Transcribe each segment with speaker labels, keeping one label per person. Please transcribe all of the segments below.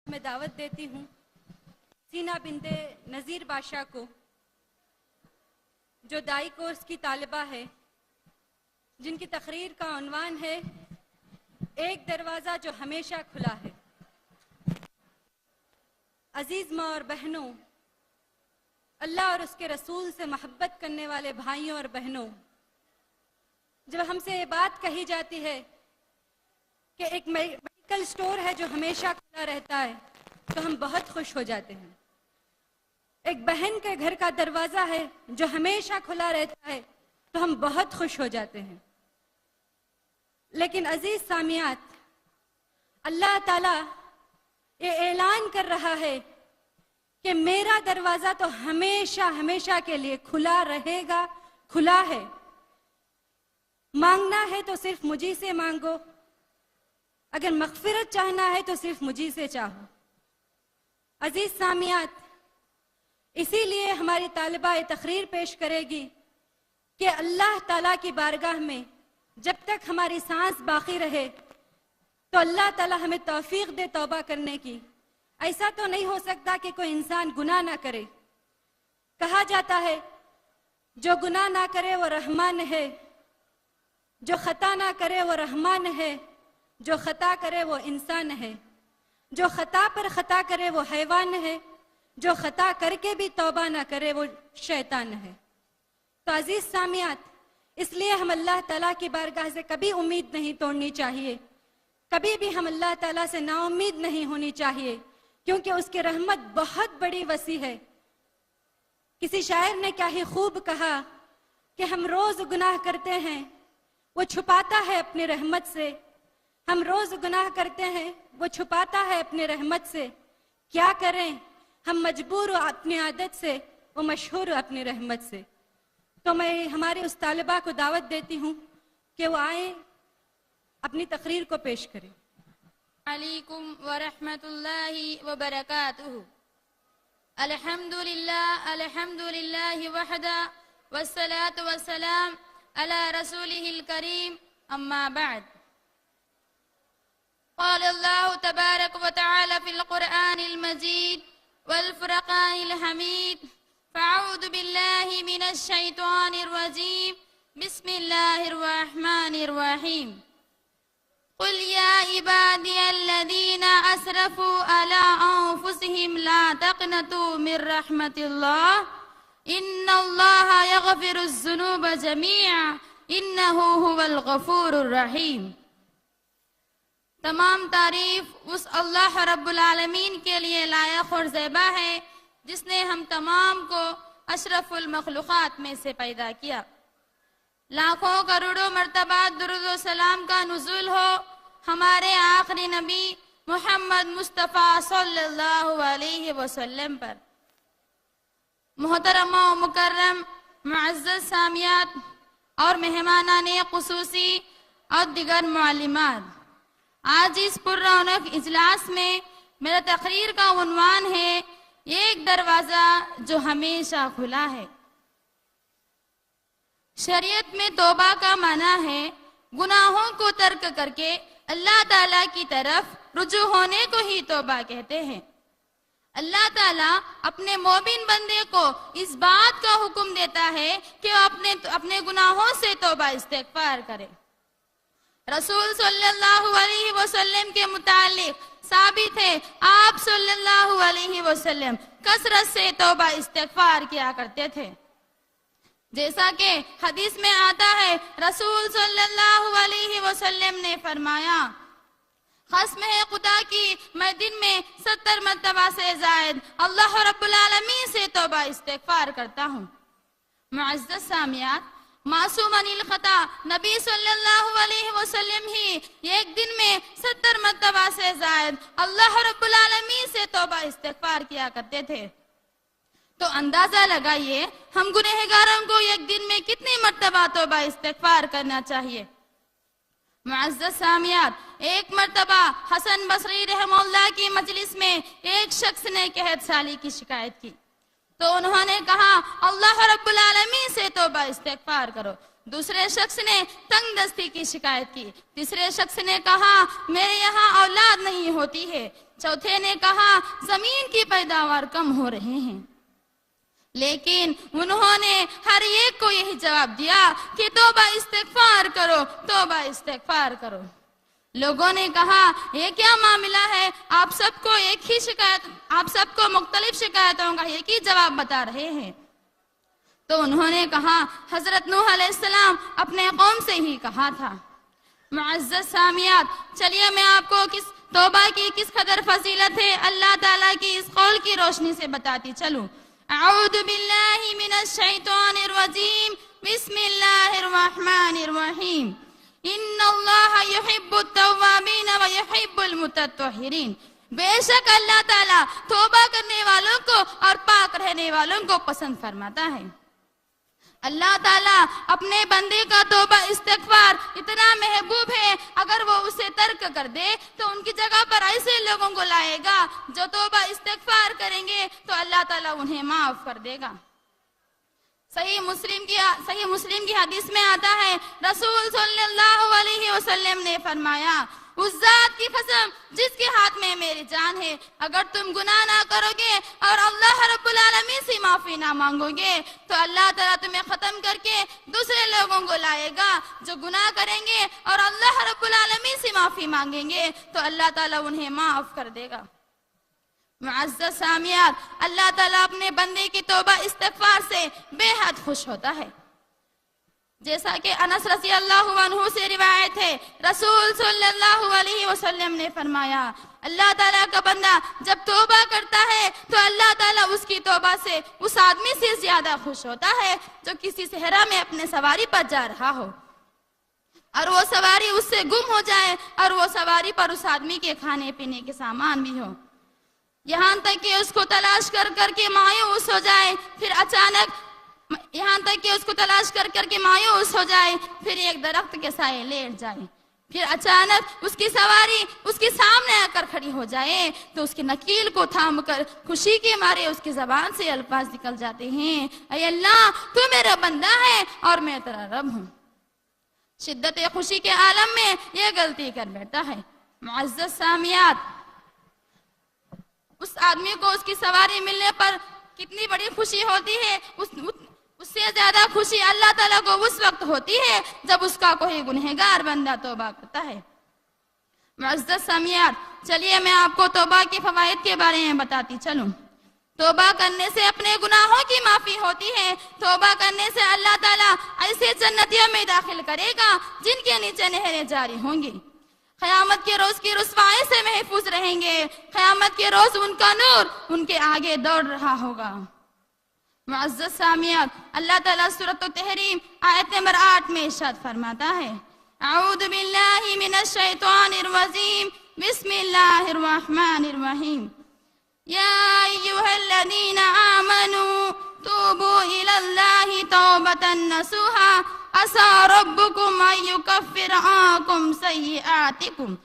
Speaker 1: میں دعوت دیتی ہوں سینا بنت نذیر بادشاہ کو، جو دائی کورس کی طالبہ ہے، جن کی تقریر کا عنوان ہے ایک دروازہ جو ہمیشہ کھلا ہے۔ عزیز ماں اور بہنوں، اللہ اور اس کے رسول سے محبت کرنے والے بھائیوں اور بہنوں، جب ہم سے یہ بات کہی جاتی ہے کہ ایک میڈیکل سٹور ہے جو ہمیشہ کھلا رہتا ہے تو ہم بہت خوش ہو جاتے ہیں۔ ایک بہن کے گھر کا دروازہ ہے جو ہمیشہ کھلا رہتا ہے تو ہم بہت خوش ہو جاتے ہیں۔ لیکن عزیز سامعات، اللہ تعالیٰ یہ اعلان کر رہا ہے کہ میرا دروازہ تو ہمیشہ ہمیشہ کے لیے کھلا رہے گا، کھلا ہے۔ مانگنا ہے تو صرف مجھی سے مانگو، اگر مغفرت چاہنا ہے تو صرف مجھی سے چاہو۔ عزیز سامعات، اسی لیے ہماری طالبہ یہ تقریر پیش کرے گی کہ اللہ تعالیٰ کی بارگاہ میں جب تک ہماری سانس باقی رہے تو اللہ تعالیٰ ہمیں توفیق دے توبہ کرنے کی۔ ایسا تو نہیں ہو سکتا کہ کوئی انسان گناہ نہ کرے۔ کہا جاتا ہے جو گناہ نہ کرے وہ رحمان ہے، جو خطا نہ کرے وہ رحمان ہے، جو خطا کرے وہ انسان ہے، جو خطا پر خطا کرے وہ حیوان ہے، جو خطا کر کے بھی توبہ نہ کرے وہ شیطان ہے۔ تو عزیز سامعات، اس لیے ہم اللہ تعالیٰ کی بارگاہ سے کبھی امید نہیں توڑنی چاہیے، کبھی بھی ہم اللہ تعالیٰ سے نا امید نہیں ہونی چاہیے، کیونکہ اس کی رحمت بہت بڑی وسیع ہے۔ کسی شاعر نے کیا ہی خوب کہا کہ ہم روز گناہ کرتے ہیں، وہ چھپاتا ہے اپنی رحمت سے۔ ہم روز گناہ کرتے ہیں، وہ چھپاتا ہے اپنی رحمت سے۔ کیا کریں، ہم مجبور ہو اپنی عادت سے، وہ مشہور ہو اپنی رحمت سے۔ تو میں ہمارے اس طالبہ کو دعوت دیتی ہوں کہ وہ آئیں، اپنی تقریر کو پیش کریں۔
Speaker 2: علیکم ورحمۃ اللہ وبرکاتہ۔ الحمد للہ وحدہ والصلاة والسلام علی رسولہ الکریم، اما بعد۔ قال اللہ تبارک وتعالی فی القرآن المجید والفرقان الحمید، فاعوذ باللہ من الشیطان الرجیم، بسم اللہ الرحمن الرحیم۔ قل یا عبادی الذین اسرفوا علی انفسہم لا تقنطوا من رحمت اللہ، ان اللہ یغفر الذنوب جميعا انہ هو الغفور الرحیم۔ تمام تعریف اس اللہ رب العالمین کے لیے لائق اور زیبا ہے جس نے ہم تمام کو اشرف المخلوقات میں سے پیدا کیا۔ لاکھوں کروڑوں مرتبہ درود و سلام کا نزول ہو ہمارے آخری نبی محمد مصطفیٰ صلی اللہ علیہ وسلم پر۔ محترم و مکرم معزز سامعات اور مہمانان خصوصی اور دیگر معلمات، آج اس پر رونق اجلاس میں میرا تقریر کا عنوان ہے ایک دروازہ جو ہمیشہ کھلا ہے۔ شریعت میں توبہ کا معنی ہے گناہوں کو ترک کر کے اللہ تعالیٰ کی طرف رجوع ہونے کو ہی توبہ کہتے ہیں۔ اللہ تعالیٰ اپنے مومن بندے کو اس بات کا حکم دیتا ہے کہ وہ اپنے گناہوں سے توبہ استغفار کرے۔ رسول صلی اللہ علیہ وسلم کے متعلق ثابت ہے آپ صلی اللہ علیہ وسلم کثرت سے توبہ استغفار کیا کرتے تھے۔ جیسا کہ حدیث میں آتا ہے رسول صلی اللہ علیہ وسلم نے فرمایا، قسم ہے خدا کی میں دن میں 70 مرتبہ سے زائد اللہ رب العالمین سے توبہ استغفار کرتا ہوں۔ معزز سامعات، معصوم عن الخطا نبی صلی اللہ علیہ وسلم ہی ایک دن میں 70 مرتبہ سے زائد اللہ رب العالمین سے توبہ استغفار کیا کرتے تھے۔ تو اندازہ لگائیے ہم گنہگاروں کو ایک دن میں کتنی مرتبہ توبہ استغفار کرنا چاہیے۔ معزز سامعات، ایک مرتبہ حسن بصری رحمہ اللہ کی مجلس میں ایک شخص نے قحط سالی کی شکایت کی تو انہوں نے کہا اللہ رب العالمین سے توبہ استغفار کرو۔ دوسرے شخص نے تنگ دستی کی شکایت کی، تیسرے شخص نے کہا میرے یہاں اولاد نہیں ہو ہوتی ہے. چوتھے نے کہا زمین کی پیداوار کم ہو رہے ہیں. لیکن انہوں نے ہر ایک کو یہی جواب دیا کہ توبہ استغفار کرو، توبہ استغفار کرو. لوگوں نے کہا یہ کیا معاملہ ہے، آپ سب کو ایک ہی شکایت، آپ سب کو مختلف شکایتوں کا ایک ہی جواب بتا رہے ہیں. تو انہوں نے کہا حضرت نوح علیہ السلام اپنے قوم سے ہی کہا تھا. معزز سامعات، چلیے میں آپ کو توبہ کی کس قدر فضیلت ہے اللہ تعالیٰ کی اس قول کی روشنی سے بتاتی چلوں. اعوذ باللہ من الشیطان الرجیم، بسم اللہ الرحمن الرحیم. ان اللہ یحب التوابین ویحب المتطہرین. بے شک اللہ تعالیٰ توبہ کرنے والوں کو اور پاک رہنے والوں کو پسند فرماتا ہے. اللہ تعالیٰ اپنے بندے کا توبہ استغفار اتنا محبوب ہے، اگر وہ اسے ترک کر دے تو ان کی جگہ پر ایسے لوگوں کو لائے گا جو توبہ استغفار کریں گے تو اللہ تعالیٰ انہیں معاف کر دے گا. صحیح مسلم کی حدیث میں آتا ہے رسول صلی اللہ علیہ وسلم نے فرمایا اس ذات کی قسم جس کے ہاتھ میں میری جان ہے، اگر تم گناہ نہ کرو گے اور اللہ رب العالمین سے معافی نہ مانگو گے تو اللہ تعالیٰ تمہیں ختم کر کے دوسرے لوگوں کو لائے گا جو گناہ کریں گے اور اللہ رب العالمین سے معافی مانگیں گے تو اللہ تعالیٰ انہیں معاف کر دے گا. معزز سامعات، اللہ تعالیٰ اپنے بندے کی توبہ استغفار سے بے حد خوش ہوتا ہے. جیسا کہ انس رضی اللہ عنہ سے روایت ہے رسول صلی اللہ علیہ وسلم نے فرمایا اللہ تعالیٰ کا بندہ جب توبہ کرتا ہے تو اللہ تعالیٰ اس کی توبہ سے اس آدمی سے زیادہ خوش ہوتا ہے جو کسی صحرا میں اپنے سواری پر جا رہا ہو اور وہ سواری اس سے گم ہو جائے اور وہ سواری پر اس آدمی کے کھانے پینے کے سامان بھی ہو، یہاں تک کہ اس کو تلاش کر کر کے مایوس ہو جائے، پھر اچانک یہاں تک کہ اس کو تلاش کر کر کے مایوس ہو جائے، پھر ایک درخت کے سائے لیٹ جائے، پھر اچانک اس کی سواری اس کے سامنے آ کر کھڑی ہو جائے تو اس کی نکیل کو تھام کر خوشی کے مارے اس کی زبان سے الفاظ نکل جاتے ہیں اے اللہ تو میرا بندہ ہے اور میں تیرا رب ہوں. شدت خوشی کے عالم میں یہ غلطی کر بیٹھتا ہے. معزز سامعات، اس آدمی کو اس کی سواری ملنے پر کتنی بڑی خوشی ہوتی ہے، اس سے زیادہ خوشی اللہ تعالیٰ کو اس وقت ہوتی ہے جب اس کا کوئی گنہگار بندہ توبہ کرتا ہے. معزز سامعات، چلیے میں آپ کو توبہ کے فوائد کے بارے میں بتاتی چلوں. توبہ کرنے سے اپنے گناہوں کی معافی ہوتی ہے. توبہ کرنے سے اللہ تعالیٰ ایسے جنتیوں میں داخل کرے گا جن کے نیچے نہریں جاری ہوں گی. قیامت کے روز کی رسوائی سے محفوظ رہیں گے. قیامت کے روز ان کا نور ان کے آگے دوڑ رہا ہوگا. معزز سامعات، اللہ تعالیٰ سورۃ التحریم آیت نمبر 8 میں ارشاد فرماتا ہے اعوذ باللہ من الشیطان الرجیم، بسم اللہ الرحمن الرحیم. یا ایھا الذین آمنوا توبوا الی اللہ توبۃ نصوحا عسى ربكم أن يكفر عنكم سيئاتكم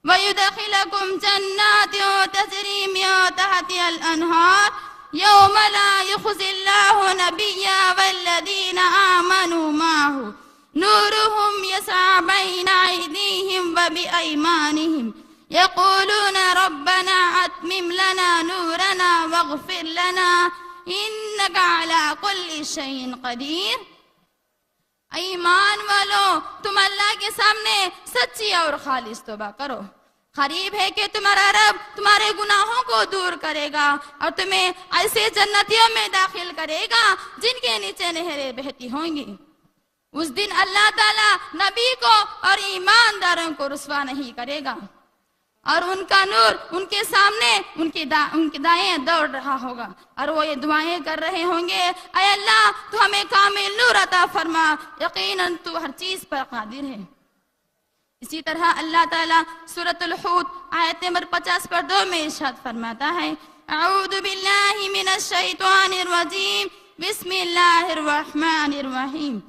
Speaker 2: ويدخلكم جنات تجري من تحتها الأنهار يوم لا يخزي الله النبي والذين آمنوا معه نورهم يسعى بين أيديهم وبأيمانهم يقولون ربنا أتمم لنا نورنا واغفر لنا إنك على كل شيء قدير. ایمان والو، تم اللہ کے سامنے سچی اور خالص توبہ کرو. قریب ہے کہ تمہارا رب تمہارے گناہوں کو دور کرے گا اور تمہیں ایسے جنتیوں میں داخل کرے گا جن کے نیچے نہریں بہتی ہوں گی. اس دن اللہ تعالیٰ نبی کو اور ایمانداروں کو رسوا نہیں کرے گا اور ان کا نور ان کے سامنے ان کے دائیں دوڑ رہا ہوگا اور وہ یہ دعائیں کر رہے ہوں گے اے اللہ تو ہمیں کامل نور عطا فرما، یقیناً تو ہر چیز پر قادر ہے. اسی طرح اللہ تعالیٰ سورۃ الحود آیت نمبر 50 پر 2 میں ارشاد فرماتا ہے اعوذ باللہ من الشیطان الرجیم، بسم اللہ الرحمن الرحیم.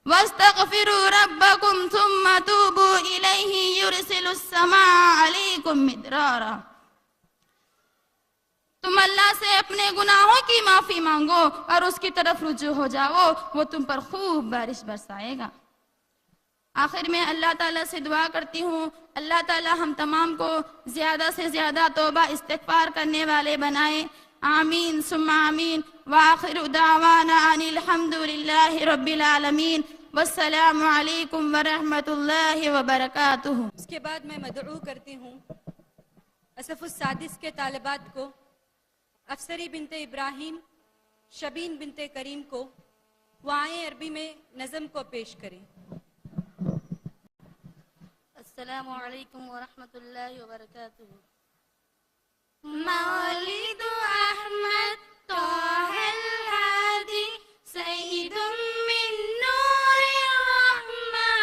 Speaker 2: وَاسْتَغْفِرُوا رَبَّكُمْ ثُمَّ تُوبُوا إِلَيْهِ يُرْسِلُ السَّمَاءَ عَلَيْكُمْ مِدْرَارًا. تم اللہ سے اپنے گناہوں کی معافی مانگو اور اس کی طرف رجوع ہو جاؤ، وہ تم پر خوب بارش برسائے گا. آخر میں اللہ تعالیٰ سے دعا کرتی ہوں، اللہ تعالیٰ ہم تمام کو زیادہ سے زیادہ توبہ استغفار کرنے والے بنائے. آمین ثم آمین. وآخر دعوانا ان الحمد للہ رب العالمین. والسلام علیکم ورحمۃ اللہ وبرکاتہ.
Speaker 1: اس کے بعد میں مدعو کرتی ہوں اصف السادس کے طالبات کو، افسری بنت ابراہیم، شبین بنت کریم کو وہ آئیں عربی میں نظم کو پیش کریں.
Speaker 3: السلام علیکم ورحمۃ اللہ وبرکاتہ.
Speaker 2: مولد احمد طه الهادي سيد من نور الرحمن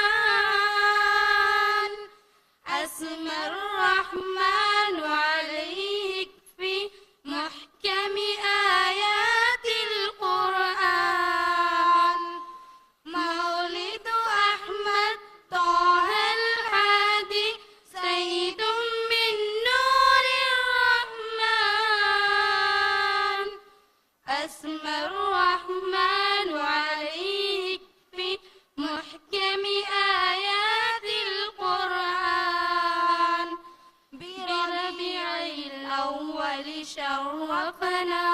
Speaker 2: أسمى الرحمن عليك في محكم آيات القرآن. مولد أحمد طه الهادي سيد من نور الرحمن أسمى الرحمن عليك في محكم آيات القرآن. بربيع الأول شرفنا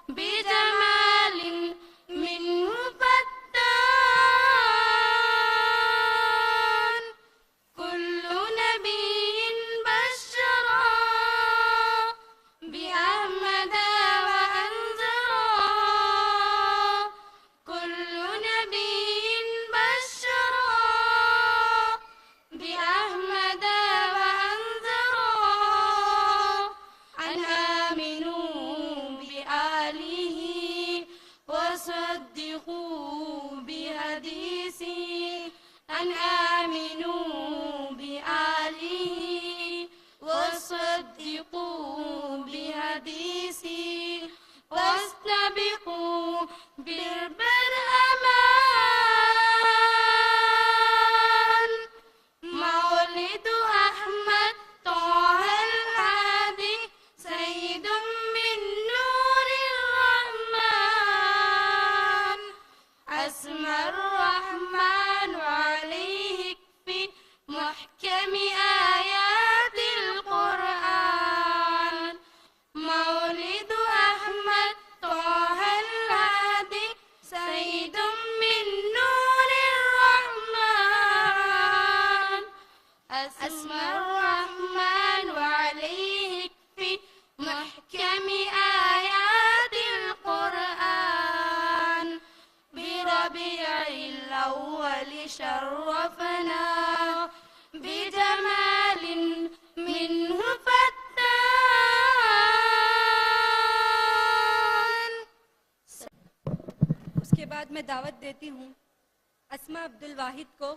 Speaker 2: بجمال منه فتان. كل نبي بشرا بأحمد وأنذرا. كل نبي بشرا بأحمد وأنذرا. أن آمنوا بآله وصدقوا بحديثه. أن آمنوا بآله وصدقوا بحديثه. واستبقوا بالبرهمان. مولد أحمد طه الهادي سيد من نور الرحمن أسمى الرحمن عليك في محكم آيات القرآن. مولد أحمد طه الهادي سيد من نور الرحمن أسمى الرحمن عليك في محكم آيات القرآن. بربيع الأول شرفنا بجمال منه فتان.
Speaker 1: اس کے بعد میں دعوت دیتی ہوں اسما عبد الواحد کو،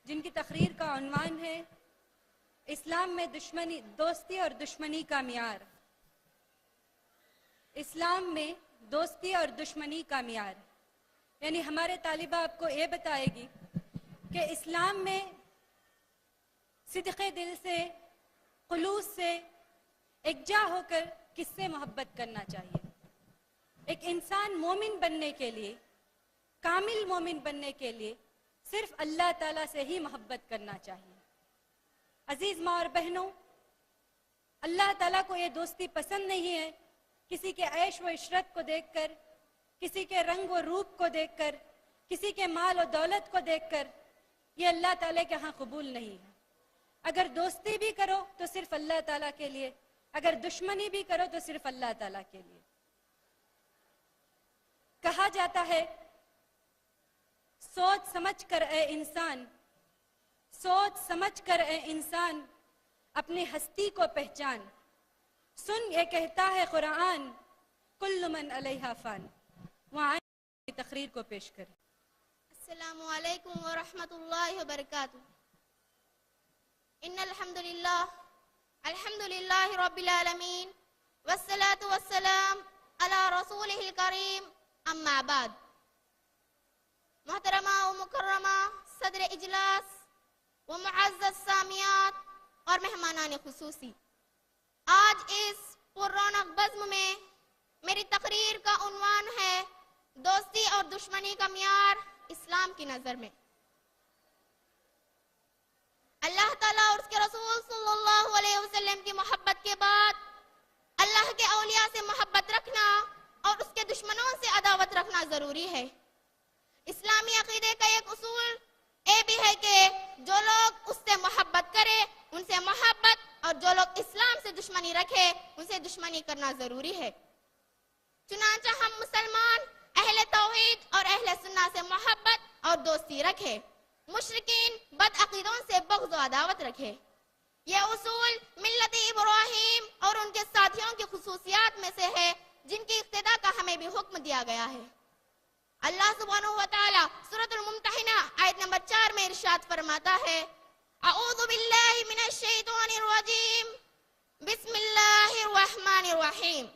Speaker 1: جن کی تقریر کا عنوان ہے اسلام میں دوستی اور دشمنی کا معیار. اسلام میں دوستی اور دشمنی کا معیار، یعنی ہمارے طالبہ آپ کو یہ بتائے گی کہ اسلام میں صدق دل سے، خلوص سے، یکجا ہو کر کس سے محبت کرنا چاہیے. ایک انسان مومن بننے کے لیے، کامل مومن بننے کے لیے صرف اللہ تعالیٰ سے ہی محبت کرنا چاہیے. عزیز ماں اور بہنوں، اللہ تعالیٰ کو یہ دوستی پسند نہیں ہے کسی کے عیش و عشرت کو دیکھ کر، کسی کے رنگ و روپ کو دیکھ کر، کسی کے مال و دولت کو دیکھ کر. یہ اللہ تعالیٰ کے ہاں قبول نہیں ہے. اگر دوستی بھی کرو تو صرف اللہ تعالیٰ کے لیے، اگر دشمنی بھی کرو تو صرف اللہ تعالیٰ کے لیے. کہا جاتا ہے سوچ سمجھ کر اے انسان، سوچ سمجھ کر اے انسان اپنی ہستی کو پہچان. سن یہ کہتا ہے قرآن کل من علیہا فان. وہاں کی تقریر کو پیش کریں.
Speaker 3: السلام علیکم ورحمۃ اللہ وبرکاتہ. ان الحمد للہ رب العالمین والصلاة والسلام علی رسولہ الکریم. اما بعد. محترمہ و مکرمہ صدر اجلاس و معزز سامیات اور مہمانان خصوصی، آج اس پر رونق بزم میں میری تقریر کا عنوان ہے دوستی اور دشمنی کا معیار اسلام کی نظر میں. اللہ تعالیٰ اور اس کے رسول صلی اللہ علیہ وسلم کی محبت کے بعد اللہ کے اولیاء سے محبت رکھنا اور اس کے دشمنوں سے عداوت رکھنا ضروری ہے۔ اسلامی عقیدے کا ایک اصول یہ بھی ہے کہ جو لوگ اس سے محبت کرے ان سے محبت، اور جو لوگ اسلام سے دشمنی رکھے ان سے دشمنی کرنا ضروری ہے۔ چنانچہ ہم مسلمان اہل توحید اور اہل سنت سے محبت اور دوستی رکھے، مشرکین بد عقیدوں سے بغض و عداوت رکھے۔ یہ اصول ملت ابراہیم اور ان کے ساتھیوں کی خصوصیات میں سے ہے جن کی اقتداء کا ہمیں بھی حکم دیا گیا ہے۔ اللہ سبحانہ و تعالی سورۃ الممتحنہ آیت نمبر 4 میں ارشاد فرماتا ہے، اعوذ باللہ من الشیطان الرجیم، بسم اللہ الرحمن الرحیم،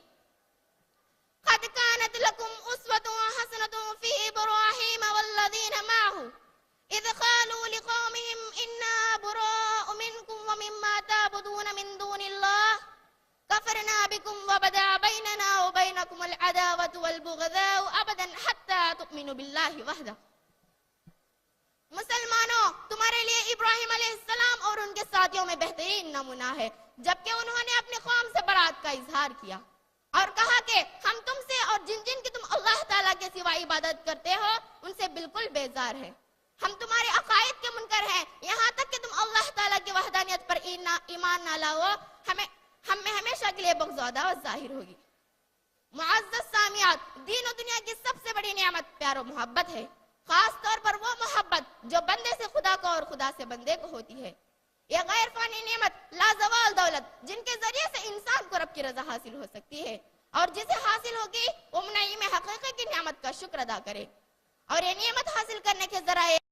Speaker 3: قد كانت لكم أسوة حسنة في إبراهيم والذين معه إذ قالوا لقومهم إنا براء منكم ومما تعبدون من دون الله كفرنا بكم وبدا بيننا وبينكم العداوة والبغضاء أبدا حتى تؤمنوا بالله وحده۔ مسلمانوں، تمہارے لیے ابراہیم علیہ السلام اور ان کے ساتھیوں میں بہترین نمونہ ہے، جبکہ انہوں نے اپنی قوم سے برات کا اظہار کیا اور کہا کہ ہم تم سے اور جن جن کی تم اللہ تعالیٰ کے سوا عبادت کرتے ہو ان سے بالکل بیزار ہے۔ ہم تمہارے عقائد کے منکر ہیں، یہاں تک کہ تم اللہ تعالیٰ کی وحدانیت پر ایمان نہ لاؤ، ہم میں ہمیشہ کے لیے بغض و عداوت ظاہر ہوگی۔ معزز سامعات، دین و دنیا کی سب سے بڑی نعمت پیار و محبت ہے، خاص طور پر وہ محبت جو بندے سے خدا کو اور خدا سے بندے کو ہوتی ہے۔ یہ غیر فانی نعمت لازوال دولت جن کے ذریعے سے انسان کو رب کی رضا حاصل ہو سکتی ہے، اور جسے حاصل ہوگی وہ منعم حقیقی کی نعمت کا شکر ادا کرے، اور یہ نعمت حاصل کرنے کے ذرائع